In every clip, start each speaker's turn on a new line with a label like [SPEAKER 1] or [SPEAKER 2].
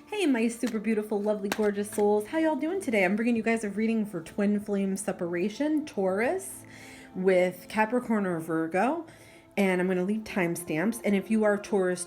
[SPEAKER 1] Hey, my super beautiful, lovely, gorgeous souls. How y'all doing today? I'm bringing you guys a reading for twin flame separation, Taurus, with Capricorn or Virgo. And I'm going to leave timestamps. And if you are Taurus,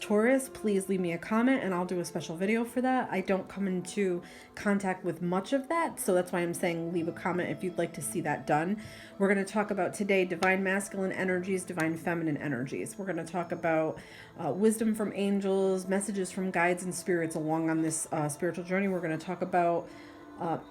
[SPEAKER 1] please leave me a comment and I'll do a special video for that. I don't come into contact with much of that, so that's why I'm saying leave a comment if you'd like to see that done. We're going to talk about today divine masculine energies, divine feminine energies. We're going to talk about wisdom from angels, messages from guides and spirits along on this spiritual journey. We're going to talk about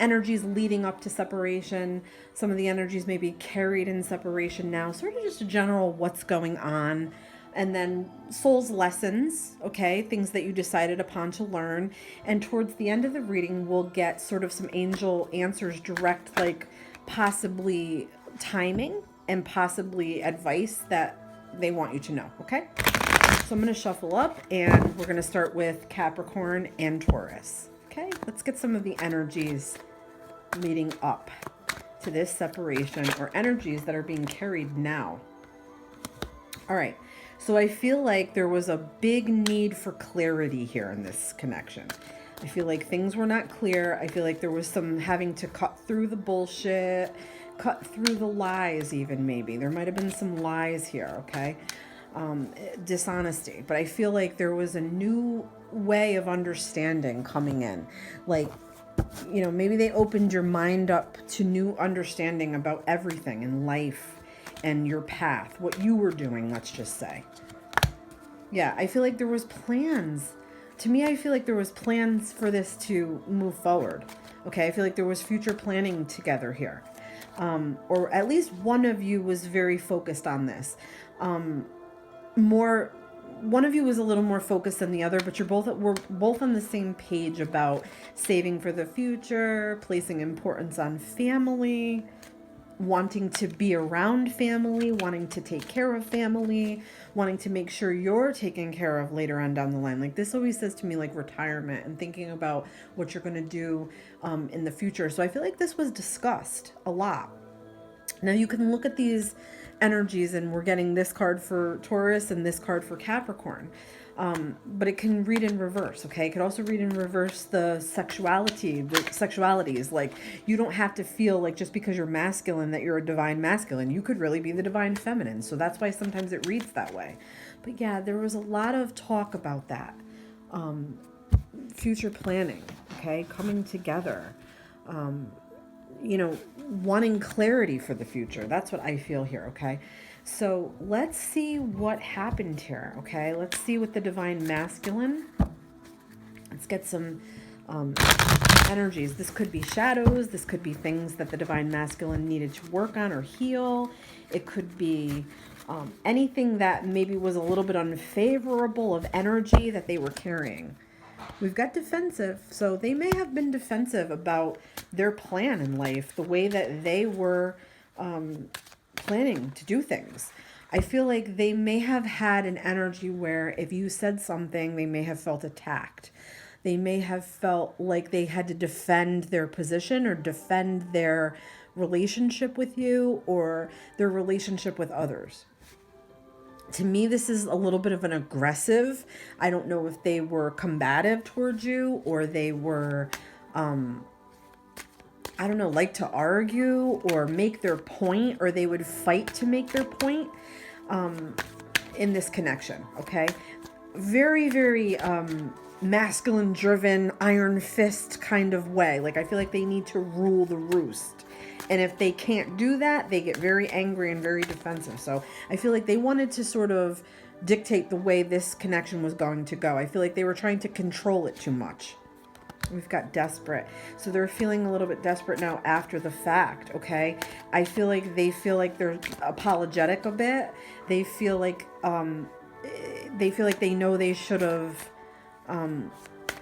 [SPEAKER 1] energies leading up to separation. Some of the energies may be carried in separation now, sort of just a general what's going on. And then soul's lessons, okay, things that you decided upon to learn. And towards the end of the reading, we'll get sort of some angel answers, direct, like possibly timing and possibly advice that they want you to know, okay? So I'm going to shuffle up and we're going to start with Capricorn and Taurus. Okay, let's get some of the energies leading up to this separation, or energies that are being carried now. All right, so I feel like there was a big need for clarity here in this connection. I feel like things were not clear. I feel like there was some having to cut through the bullshit, cut through the lies even, maybe. There might have been some lies here, okay? Dishonesty. But I feel like there was a new way of understanding coming in. Like, you know, maybe they opened your mind up to new understanding about everything in life and your path, what you were doing, let's just say. Yeah, I feel like there was plans. To me, I feel like there was plans for this to move forward. Okay, I feel like there was future planning together here. Or at least one of you was very focused on this. One of you was a little more focused than the other, but we're both on the same page about saving for the future, placing importance on family, wanting to be around family, wanting to take care of family, wanting to make sure you're taken care of later on down the line. Like, this always says to me like retirement and thinking about what you're going to do in the future. So I feel like this was discussed a lot. Now you can look at these energies, and we're getting this card for Taurus and this card for Capricorn. But it can read in reverse, okay? It could also read in reverse the sexualities. Like, you don't have to feel like just because you're masculine that you're a divine masculine. You could really be the divine feminine. So that's why sometimes it reads that way. But yeah, there was a lot of talk about that. Future planning, okay? Coming together. You know, wanting clarity for the future. That's what I feel here, okay? So let's see what happened here, okay? Let's see with the divine masculine. Let's get some energies. This could be shadows. This could be things that the divine masculine needed to work on or heal. It could be anything that maybe was a little bit unfavorable of energy that they were carrying. We've got defensive, so they may have been defensive about their plan in life, the way that they were planning to do things. I feel like they may have had an energy where if you said something, they may have felt attacked. They may have felt like they had to defend their position or defend their relationship with you or their relationship with others. To me, this is a little bit of an aggressive. I don't know if they were combative towards you or they were, I don't know, like to argue or make their point, or they would fight to make their point in this connection, okay? Very, very masculine driven, iron fist kind of way. Like, I feel like they need to rule the roost. And if they can't do that, they get very angry and very defensive. So I feel like they wanted to sort of dictate the way this connection was going to go. I feel like they were trying to control it too much. We've got desperate. So they're feeling a little bit desperate now after the fact, okay? I feel like they feel like they're apologetic a bit. They feel like they know they should have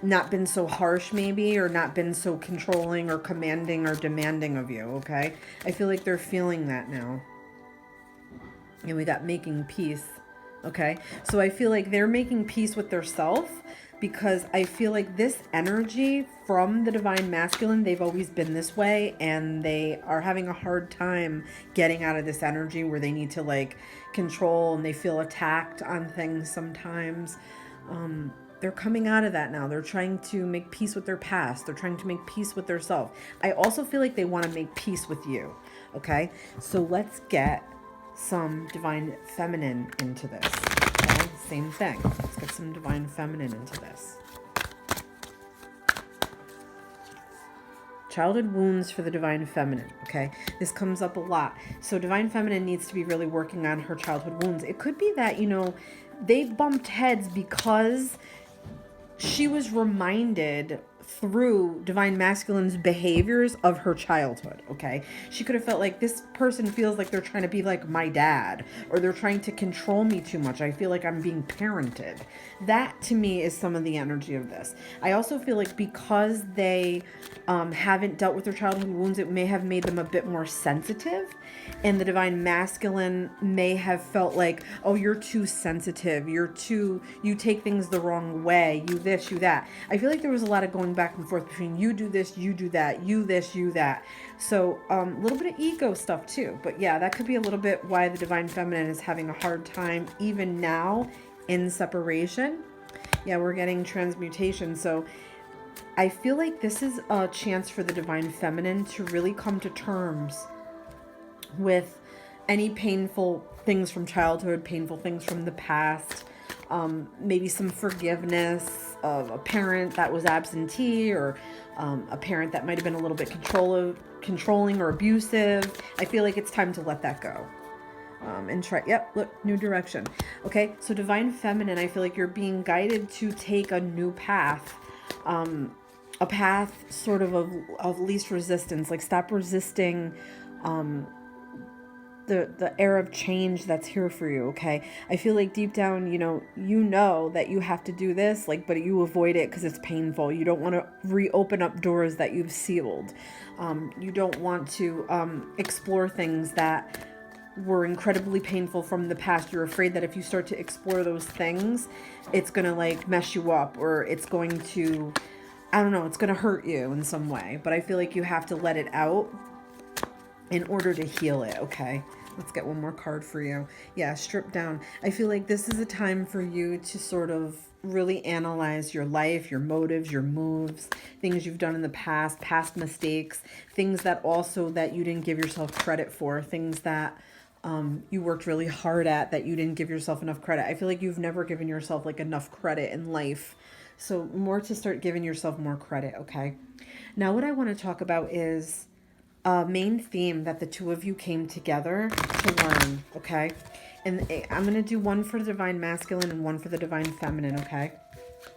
[SPEAKER 1] not been so harsh maybe, or not been so controlling or commanding or demanding of you, okay? I feel like they're feeling that now. And we got making peace, okay? So I feel like they're making peace with their self, because I feel like this energy from the divine masculine, they've always been this way, and they are having a hard time getting out of this energy where they need to like control, and they feel attacked on things sometimes. they're coming out of that now. They're trying to make peace with their past. They're trying to make peace with their self. I also feel like they want to make peace with you. Okay, so let's get some divine feminine into this. Okay, same thing. Let's get some divine feminine into this. Childhood wounds for the divine feminine. Okay, this comes up a lot. So divine feminine needs to be really working on her childhood wounds. It could be that, you know, they bumped heads because she was reminded through divine masculine's behaviors of her childhood. Okay, she could have felt like this person feels like they're trying to be like my dad, or they're trying to control me too much. I feel like I'm being parented. That to me is some of the energy of this. I also feel like because they haven't dealt with their childhood wounds, it may have made them a bit more sensitive, and the divine masculine may have felt like, oh, you're too sensitive, you take things the wrong way, you this, you that. I feel like there was a lot of going back and forth between you do this, you do that, you this, you that. So a little bit of ego stuff too. But yeah, that could be a little bit why the divine feminine is having a hard time even now in separation. Yeah, we're getting transmutation. So I feel like this is a chance for the divine feminine to really come to terms with any painful things from childhood, painful things from the past, maybe some forgiveness of a parent that was absentee, or a parent that might have been a little bit controlling or abusive. I feel like it's time to let that go. And try, yep, look, new direction. Okay, so divine feminine, I feel like you're being guided to take a new path, a path sort of least resistance. Like, stop resisting the era of change that's here for you. Okay, I feel like deep down, you know that you have to do this, like, but you avoid it because it's painful. You don't want to reopen up doors that you've sealed. You don't want to explore things that were incredibly painful from the past. You're afraid that if you start to explore those things, it's gonna like mess you up, or it's going to, I don't know, it's gonna hurt you in some way. But I feel like you have to let it out in order to heal it. Okay, let's get one more card for you. Yeah, strip down. I feel like this is a time for you to sort of really analyze your life, your motives, your moves, things you've done in the past mistakes, things that you didn't give yourself credit for, things that you worked really hard at that you didn't give yourself enough credit. I feel like you've never given yourself like enough credit in life. So more to start giving yourself more credit. Okay. Now what I want to talk about is a main theme that the two of you came together to learn. Okay. And I'm going to do one for the divine masculine and one for the divine feminine. Okay.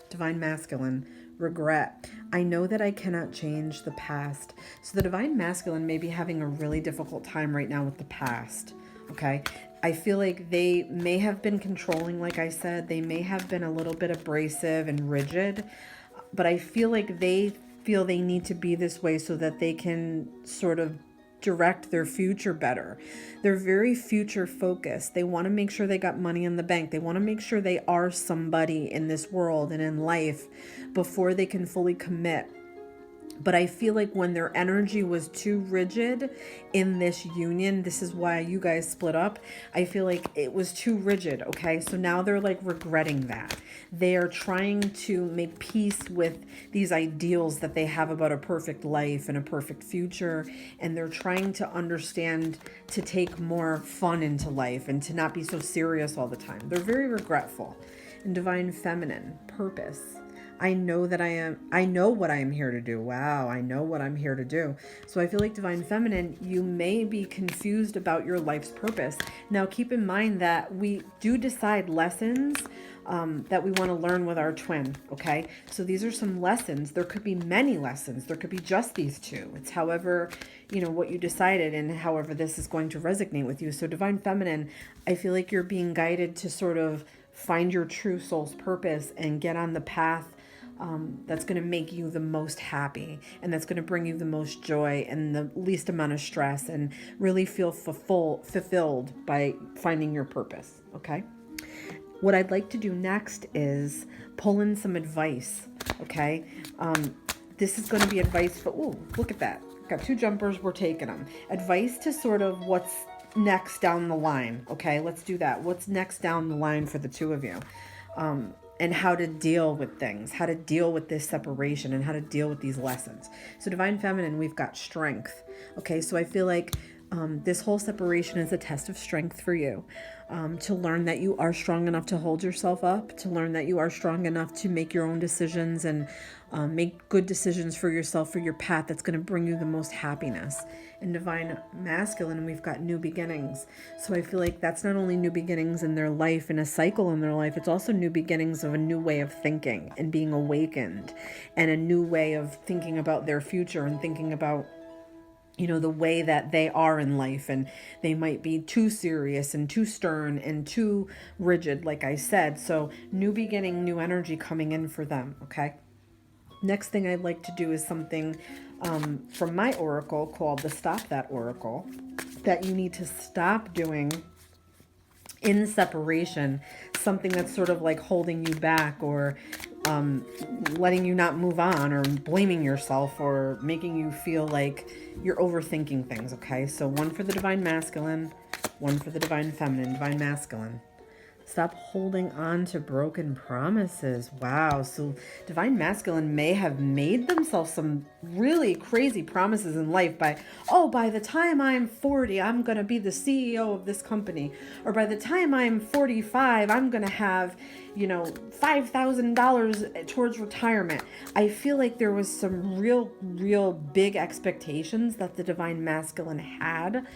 [SPEAKER 1] Divine masculine, regret. I know that I cannot change the past. So the divine masculine may be having a really difficult time right now with the past. Okay, I feel like they may have been controlling, like I said. They may have been a little bit abrasive and rigid, but I feel like they feel they need to be this way so that they can sort of direct their future better. They're very future focused. They want to make sure they got money in the bank. They want to make sure they are somebody in this world and in life before they can fully commit. But I feel like when their energy was too rigid in this union, this is why you guys split up. I feel like it was too rigid. Okay, so now they're like regretting that. They are trying to make peace with these ideals that they have about a perfect life and a perfect future. And they're trying to understand to take more fun into life and to not be so serious all the time. They're very regretful. And divine feminine, purpose. I know what I am here to do. Wow, I know what I'm here to do. So I feel like divine feminine, you may be confused about your life's purpose. Now keep in mind that we do decide lessons that we want to learn with our twin. Okay, so these are some lessons. There could be many lessons. There could be just these two. It's however, what you decided and however this is going to resonate with you. So divine feminine, I feel like you're being guided to sort of find your true soul's purpose and get on the path that's going to make you the most happy, and that's going to bring you the most joy and the least amount of stress, and really feel fulfilled by finding your purpose. Okay. What I'd like to do next is pull in some advice. Okay. This is going to be advice for, look at that. Got two jumpers. We're taking them. Advice to sort of what's next down the line. Okay. Let's do that. What's next down the line for the two of you? and how to deal with things, how to deal with this separation, and how to deal with these lessons. So Divine Feminine, we've got strength. Okay, so I feel like this whole separation is a test of strength for you, to learn that you are strong enough to hold yourself up, to learn that you are strong enough to make your own decisions and make good decisions for yourself, for your path that's going to bring you the most happiness. In Divine Masculine, we've got new beginnings. So I feel like that's not only new beginnings in their life, in a cycle in their life, it's also new beginnings of a new way of thinking and being awakened, and a new way of thinking about their future and thinking about, you know, the way that they are in life. And they might be too serious and too stern and too rigid, like I said. So new beginning, new energy coming in for them. Okay. Next thing I'd like to do is something from my oracle called the Stop That Oracle, that you need to stop doing in separation, something that's sort of like holding you back, or letting you not move on, or blaming yourself, or making you feel like you're overthinking things. Okay, so one for the Divine Masculine, one for the Divine Feminine. Divine Masculine, stop holding on to broken promises. Wow. So Divine Masculine may have made themselves some really crazy promises in life by the time I'm 40, I'm going to be the CEO of this company. Or by the time I'm 45, I'm going to have, you know, $5,000 towards retirement. I feel like there was some real big expectations that the Divine Masculine had.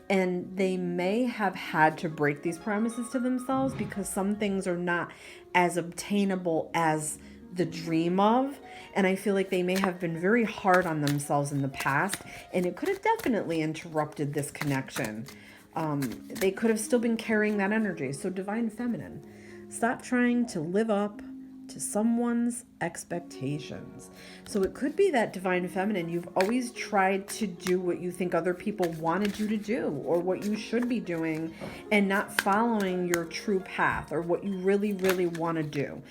[SPEAKER 1] And they may have had to break these promises to themselves because some things are not as obtainable as the dream of. And I feel like they may have been very hard on themselves in the past, and it could have definitely interrupted this connection. They could have still been carrying that energy. So Divine Feminine, stop trying to live up to someone's expectations. So it could be that Divine Feminine, you've always tried to do what you think other people wanted you to do, or what you should be doing, and not following your true path, or what you really want to do.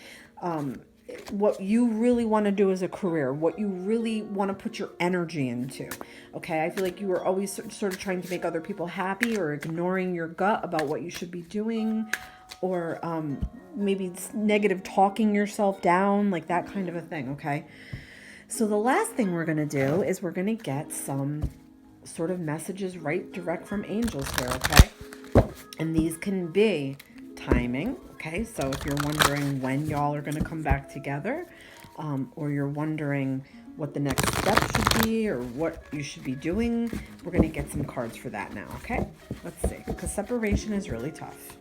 [SPEAKER 1] What you really want to do as a career, what you really want to put your energy into. Okay, I feel like you were always sort of trying to make other people happy, or ignoring your gut about what you should be doing, or maybe negative talking yourself down, like that kind of a thing. Okay, so the last thing we're going to do is we're going to get some sort of messages direct from angels here. Okay, and these can be timing. Okay, so if you're wondering when y'all are going to come back together, or you're wondering what the next step should be, or what you should be doing, we're going to get some cards for that now. Okay, let's see, because separation is really tough.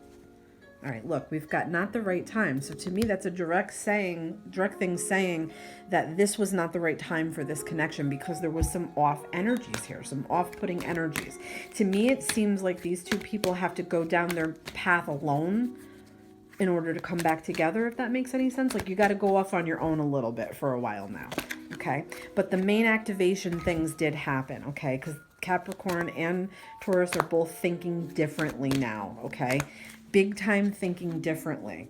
[SPEAKER 1] All right, look, we've got not the right time. So to me, that's a direct thing saying that this was not the right time for this connection, because there was some off energies here, some off-putting energies. To me, it seems like these two people have to go down their path alone in order to come back together, if that makes any sense. Like, you got to go off on your own a little bit for a while now. Okay, but the main activation things did happen. Okay, because Capricorn and Taurus are both thinking differently now. Okay, big time thinking differently.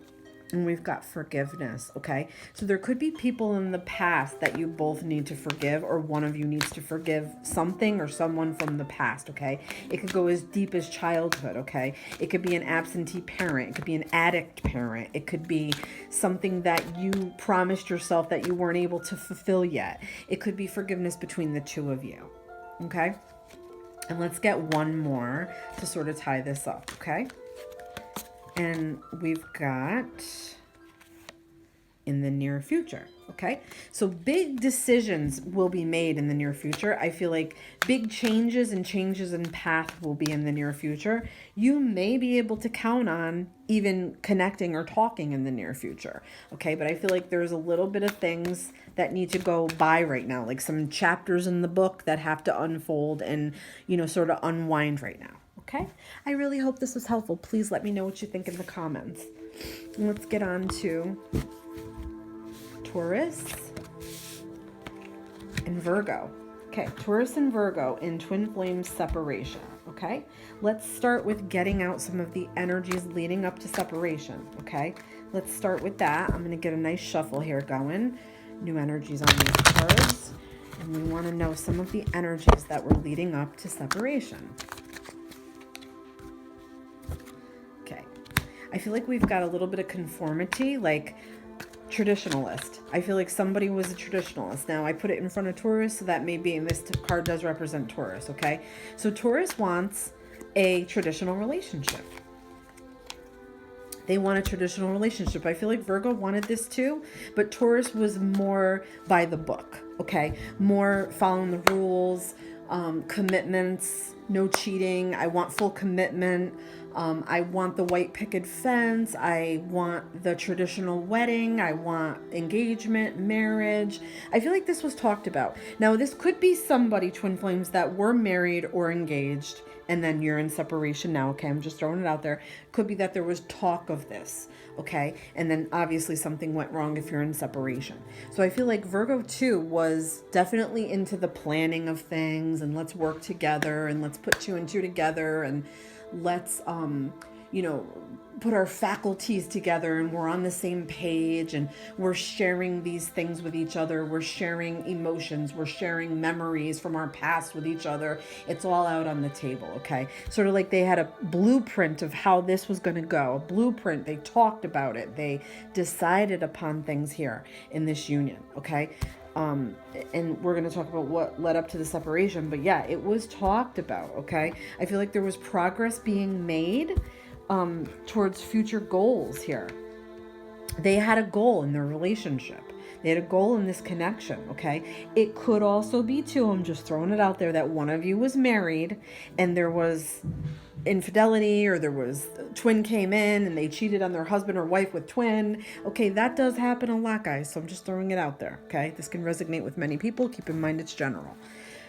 [SPEAKER 1] And we've got forgiveness. Okay, so there could be people in the past that you both need to forgive, or one of you needs to forgive something or someone from the past. Okay, it could go as deep as childhood. Okay, it could be an absentee parent, it could be an addict parent, it could be something that you promised yourself that you weren't able to fulfill yet. It could be forgiveness between the two of you. Okay, and let's get one more to sort of tie this up. Okay, and we've got in the near future. Okay, so big decisions will be made in the near future. I feel like big changes in path will be in the near future. You may be able to count on even connecting or talking in the near future. Okay, but I feel like there's a little bit of things that need to go by right now, like some chapters in the book that have to unfold and, you know, sort of unwind right now. Okay, I really hope this was helpful. Please let me know what you think in the comments. And let's get on to Taurus and Virgo. Okay, Taurus and Virgo in twin flame separation. Okay, let's start with getting out some of the energies leading up to separation. Okay, let's start with that. I'm going to get a nice shuffle here going. New energies on these cards. And we want to know some of the energies that were leading up to separation. Okay, I feel like we've got a little bit of conformity, like traditionalist. I feel like somebody was a traditionalist. Now, I put it in front of Taurus, so that may be, and this card does represent Taurus, okay? So Taurus wants a traditional relationship. They want a traditional relationship. I feel like Virgo wanted this too, but Taurus was more by the book, okay? More following the rules, commitments, no cheating. I want full commitment. I want the white picket fence. I want the traditional wedding. I want engagement, marriage. I feel like this was talked about. Now, this could be somebody, twin flames, that were married or engaged, and then you're in separation now, okay? I'm just throwing it out there. Could be that there was talk of this, okay? And then obviously something went wrong if you're in separation. So I feel like Virgo too was definitely into the planning of things, and let's work together, and let's put two and two together, and let's you know, put our faculties together, and we're on the same page, and we're sharing these things with each other. We're sharing emotions. We're sharing memories from our past with each other. It's all out on the table, okay? Sort of like they had a blueprint of how this was going to go, a blueprint. They talked about it. They decided upon things here in this union, okay? And we're going to talk about what led up to the separation, but yeah, it was talked about, okay? I feel like there was progress being made towards future goals here. They had a goal in their relationship. They had a goal in this connection, okay? It could also be too, I'm just throwing it out there, that one of you was married and there was infidelity, or there was twin came in and they cheated on their husband or wife with twin. Okay, that does happen a lot, guys. So I'm just throwing it out there, okay? This can resonate with many people. Keep in mind it's general.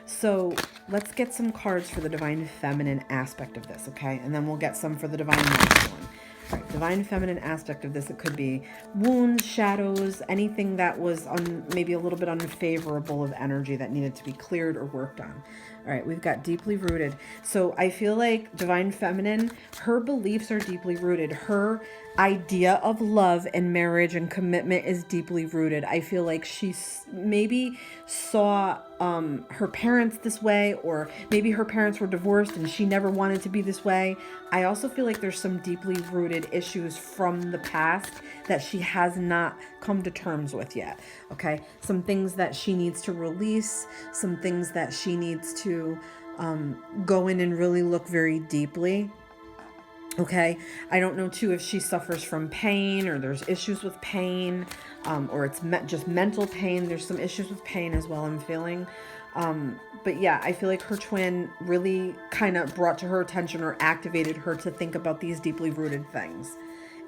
[SPEAKER 1] So let's get some cards for the divine feminine aspect of this, okay? And then we'll get some for the divine masculine. All right, divine feminine aspect of this, it could be wounds, shadows, anything that was maybe a little bit unfavorable of energy that needed to be cleared or worked on. All right, we've got deeply rooted. So I feel like divine feminine, her beliefs are deeply rooted. Her idea of love and marriage and commitment is deeply rooted. I feel like she maybe saw her parents this way, or maybe her parents were divorced and she never wanted to be this way. I also feel like there's some deeply rooted issues from the past that she has not come to terms with yet, okay? Some things that she needs to release, some things that she needs to go in and really look very deeply. Okay, I don't know too if she suffers from pain, or there's issues with pain, or it's just mental pain. There's some issues with pain as well, I'm feeling. But yeah, I feel like her twin really kind of brought to her attention or activated her to think about these deeply rooted things.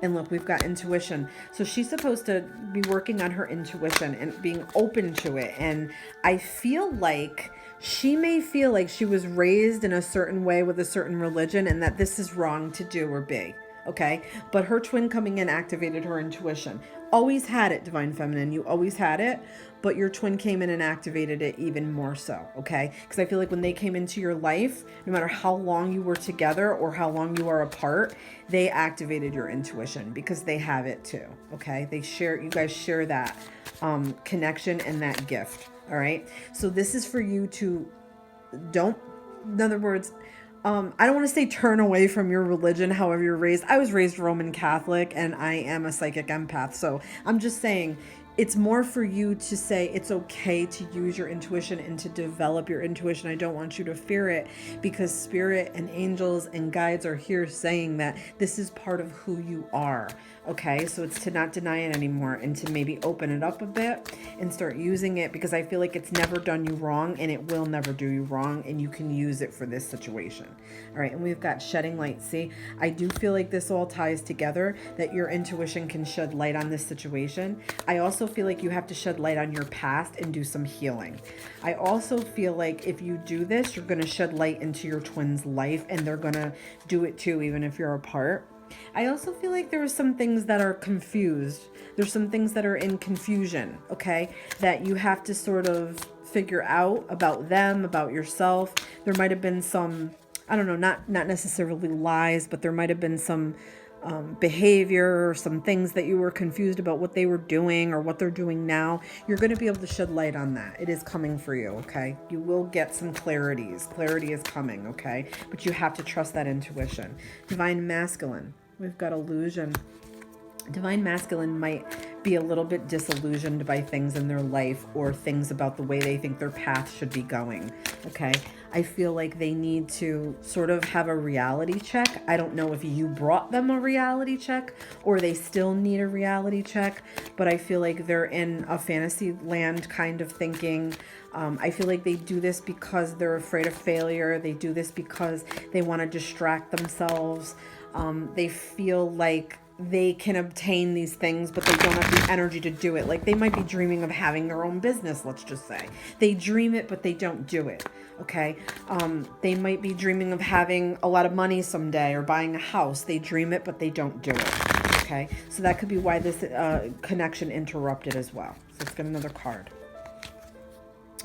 [SPEAKER 1] And look, we've got intuition. So she's supposed to be working on her intuition and being open to it. And I feel like she may feel like she was raised in a certain way with a certain religion, and that this is wrong to do or be, okay? But her twin coming in activated her intuition. Always had it, divine feminine. You always had it, but your twin came in and activated it even more so, okay? Because I feel like when they came into your life, no matter how long you were together or how long you are apart, they activated your intuition because they have it too, okay? You guys share that connection and that gift. All right. So this is for you to in other words, I don't want to say turn away from your religion, however you're raised. I was raised Roman Catholic and I am a psychic empath. So I'm just saying it's more for you to say it's okay to use your intuition and to develop your intuition. I don't want you to fear it, because spirit and angels and guides are here saying that this is part of who you are. Okay, so it's to not deny it anymore and to maybe open it up a bit and start using it, because I feel like it's never done you wrong and it will never do you wrong, and you can use it for this situation. All right, and we've got shedding light. See, I do feel like this all ties together, that your intuition can shed light on this situation. I also feel like you have to shed light on your past and do some healing. I also feel like if you do this, you're going to shed light into your twin's life, and they're going to do it too, even if you're apart. I also feel like there are some things that are confused. There's some things that are in confusion, okay, that you have to sort of figure out about them, about yourself. There might have been some, I don't know, not necessarily lies, but there might have been some behavior or some things that you were confused about what they were doing or what they're doing now. You're going to be able to shed light on that. It is coming for you, okay? You will get some clarities. Clarity is coming, okay? But you have to trust that intuition. Divine masculine. We've got illusion. Divine masculine might be a little bit disillusioned by things in their life or things about the way they think their path should be going. Okay. I feel like they need to sort of have a reality check. I don't know if you brought them a reality check or they still need a reality check, but I feel like they're in a fantasy land kind of thinking. I feel like they do this because they're afraid of failure. They do this because they want to distract themselves. They feel like they can obtain these things, but they don't have the energy to do it. Like they might be dreaming of having their own business, let's just say. They dream it, but they don't do it. Okay. They might be dreaming of having a lot of money someday or buying a house. They dream it, but they don't do it. Okay. So that could be why this connection interrupted as well. So let's get another card.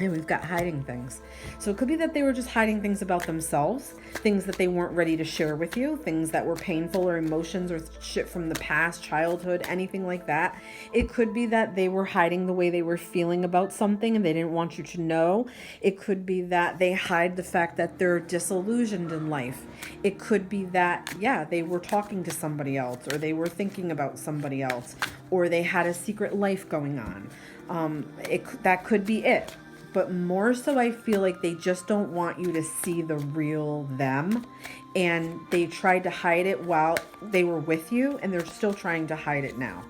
[SPEAKER 1] And we've got hiding things. So it could be that they were just hiding things about themselves, things that they weren't ready to share with you, things that were painful or emotions or shit from the past, childhood, anything like that. It could be that they were hiding the way they were feeling about something and they didn't want you to know. It could be that they hide the fact that they're disillusioned in life. It could be that, yeah, they were talking to somebody else or they were thinking about somebody else or they had a secret life going on. That could be it. But more so, I feel like they just don't want you to see the real them. And they tried to hide it while they were with you, and they're still trying to hide it now.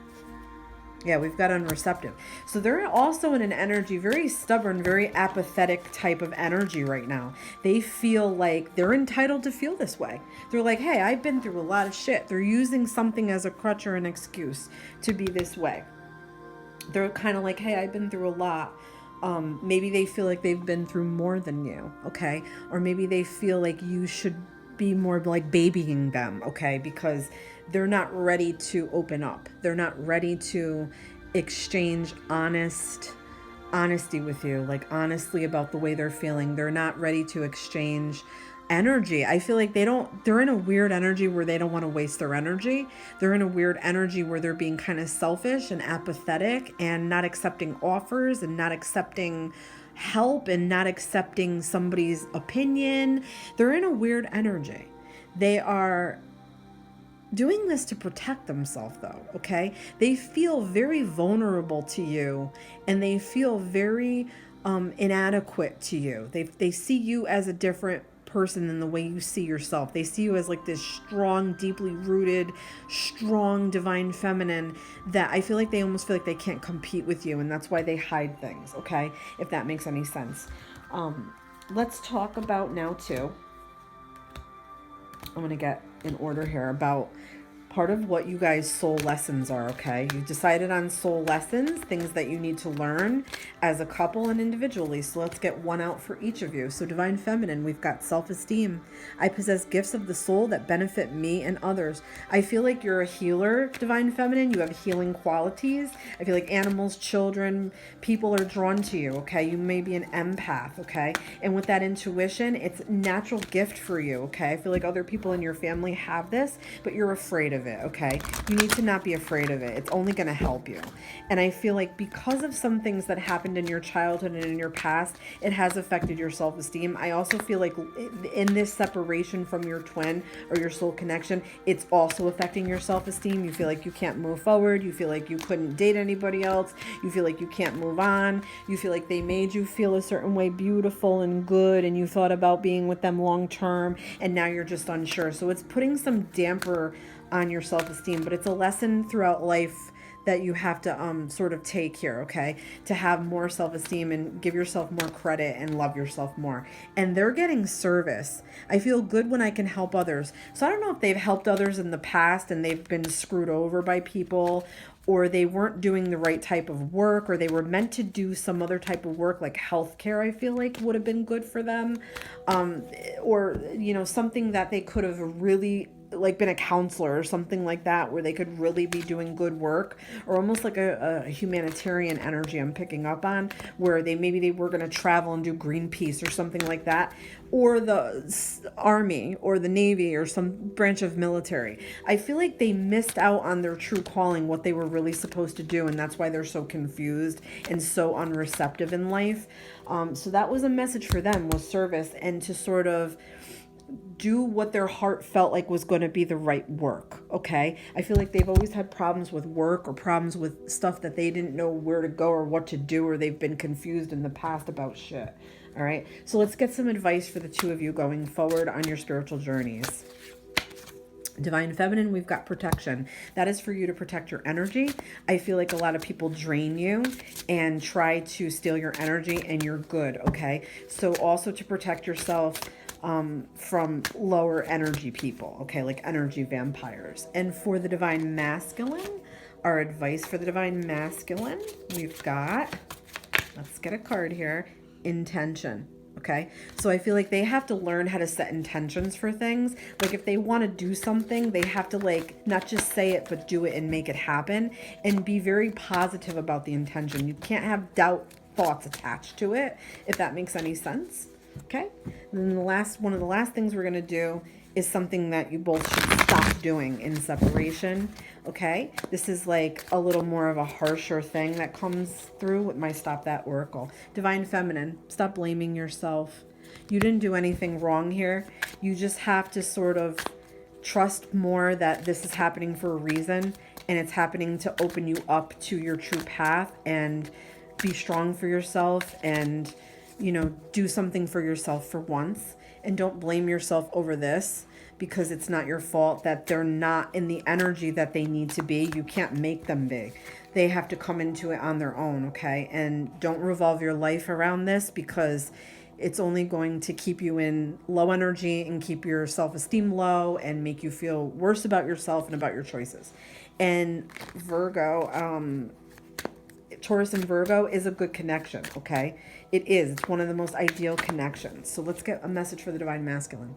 [SPEAKER 1] Yeah, we've got unreceptive. So they're also in an energy, very stubborn, very apathetic type of energy right now. They feel like they're entitled to feel this way. They're like, hey, I've been through a lot of shit. They're using something as a crutch or an excuse to be this way. They're kind of like, hey, I've been through a lot. Maybe they feel like they've been through more than you, okay? Or maybe they feel like you should be more like babying them, okay? Because they're not ready to open up. They're not ready to exchange honesty with you, like honestly about the way they're feeling. They're not ready to exchange energy. I feel like they're in a weird energy where they don't want to waste their energy. They're in a weird energy where they're being kind of selfish and apathetic and not accepting offers and not accepting help and not accepting somebody's opinion. They're in a weird energy. They are doing this to protect themselves though, okay? They feel very vulnerable to you and they feel very inadequate to you. They see you as a different person than the way you see yourself. They see you as like this strong, deeply rooted, strong divine feminine that I feel like they almost feel like they can't compete with you, and that's why they hide things, okay? If that makes any sense. Let's talk about now too. I'm going to get in order here about part of what you guys' soul lessons are, okay? You've decided on soul lessons, things that you need to learn as a couple and individually. So let's get one out for each of you. So Divine Feminine, we've got self-esteem. I possess gifts of the soul that benefit me and others. I feel like you're a healer, Divine Feminine. You have healing qualities. I feel like animals, children, people are drawn to you, okay? You may be an empath, okay? And with that intuition, it's a natural gift for you, okay? I feel like other people in your family have this, but you're afraid of it, okay? You need to not be afraid of it. It's only going to help you. And I feel like because of some things that happened in your childhood and in your past, it has affected your self-esteem. I also feel like in this separation from your twin or your soul connection, it's also affecting your self-esteem. You feel like you can't move forward. You feel like you couldn't date anybody else. You feel like you can't move on. You feel like they made you feel a certain way, beautiful and good, and you thought about being with them long term, and now you're just unsure. So it's putting some damper on your self-esteem, but it's a lesson throughout life that you have to sort of take here, okay? To have more self-esteem and give yourself more credit and love yourself more. And they're getting service. I feel good when I can help others. So I don't know if they've helped others in the past and they've been screwed over by people, or they weren't doing the right type of work, or they were meant to do some other type of work like healthcare, I feel like would have been good for them. Or, you know, something that they could have really like been a counselor or something like that, where they could really be doing good work, or almost like a humanitarian energy I'm picking up on, where maybe they were going to travel and do Greenpeace or something like that, or the army or the Navy or some branch of military. I feel like they missed out on their true calling, what they were really supposed to do, and that's why they're so confused and so unreceptive in life. So that was a message for them, was service, and to sort of do what their heart felt like was going to be the right work, okay? I feel like they've always had problems with work or problems with stuff that they didn't know where to go or what to do, or they've been confused in the past about shit, all right? So let's get some advice for the two of you going forward on your spiritual journeys. Divine Feminine, we've got protection. That is for you to protect your energy. I feel like a lot of people drain you and try to steal your energy, and you're good, okay? So also to protect yourself from lower energy people, okay, like energy vampires. And for the Divine Masculine, our advice for the Divine Masculine, we've got, let's get a card here, intention. Okay, so I feel like they have to learn how to set intentions for things. Like if they want to do something, they have to like not just say it, but do it and make it happen, and be very positive about the intention. You can't have doubt thoughts attached to it, if that makes any sense. Okay, and then one of the last things we're going to do is something that you both should stop doing in separation. Okay, this is like a little more of a harsher thing that comes through with my Stop That Oracle. Divine Feminine, stop blaming yourself. You didn't do anything wrong here. You just have to sort of trust more that this is happening for a reason, and it's happening to open you up to your true path, and be strong for yourself, and you know, do something for yourself for once, and don't blame yourself over this, because it's not your fault that they're not in the energy that they need to be. You can't make them be. They have to come into it on their own, okay? And don't revolve your life around this, because it's only going to keep you in low energy and keep your self-esteem low and make you feel worse about yourself and about your choices. And Virgo, Taurus and Virgo is a good connection, okay? It is. It's one of the most ideal connections. So let's get a message for the Divine Masculine.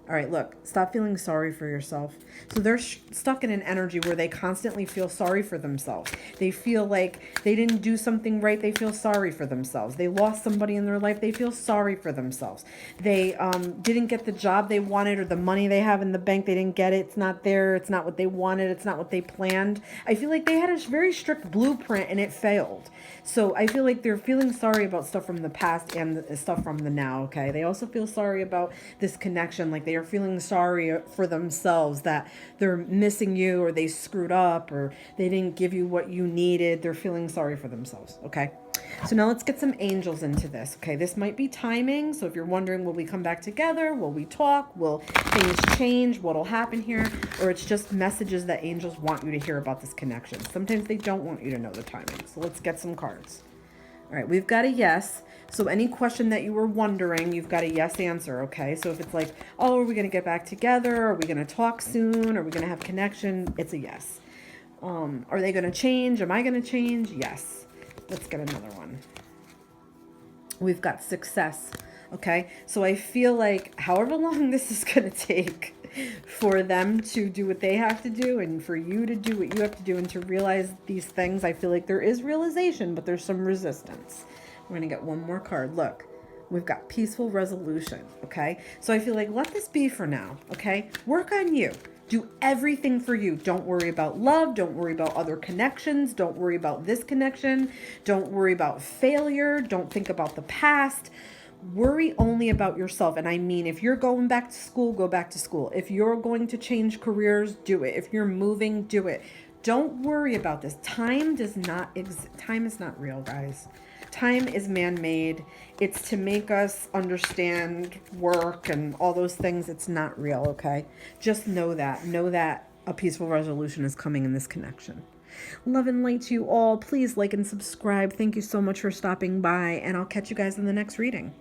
[SPEAKER 1] All right, look, stop feeling sorry for yourself. So they're stuck in an energy where they constantly feel sorry for themselves. They feel like they didn't do something right. They feel sorry for themselves. They lost somebody in their life. They feel sorry for themselves. They didn't get the job they wanted, or the money they have in the bank. They didn't get it. It's not there. It's not what they wanted. It's not what they planned. I feel like they had a very strict blueprint and it failed. So I feel like they're feeling sorry about stuff from the past and the stuff from the now, okay? They also feel sorry about this connection. Like they are feeling sorry for themselves that they're missing you, or they screwed up, or they didn't give you what you needed. They're feeling sorry for themselves, okay? So now let's get some angels into this, okay? This might be timing. So if you're wondering, will we come back together? Will we talk? Will things change? What'll happen here? Or it's just messages that angels want you to hear about this connection. Sometimes they don't want you to know the timing. So let's get some cards. All right, we've got a yes. So any question that you were wondering, you've got a yes answer, okay? So if it's like, oh, are we going to get back together? Are we going to talk soon? Are we going to have connection? It's a yes. Are they going to change? Am I going to change? Yes. Let's get another one. We've got success, okay? So I feel like however long this is going to take for them to do what they have to do, and for you to do what you have to do, and to realize these things, I feel like there is realization, but there's some resistance. We're going to get one more card. Look, we've got peaceful resolution, okay? So I feel like let this be for now, okay? Work on you. Do everything for you. Don't worry about love. Don't worry about other connections. Don't worry about this connection. Don't worry about failure. Don't think about the past. Worry only about yourself. And I mean, if you're going back to school, go back to school. If you're going to change careers, do it. If you're moving, do it. Don't worry about this. Time does not exist. Time is not real, guys. Time is man-made. It's to make us understand work and all those things. It's not real, okay? Just know that. Know that a peaceful resolution is coming in this connection. Love and light to you all. Please like and subscribe. Thank you so much for stopping by, and I'll catch you guys in the next reading.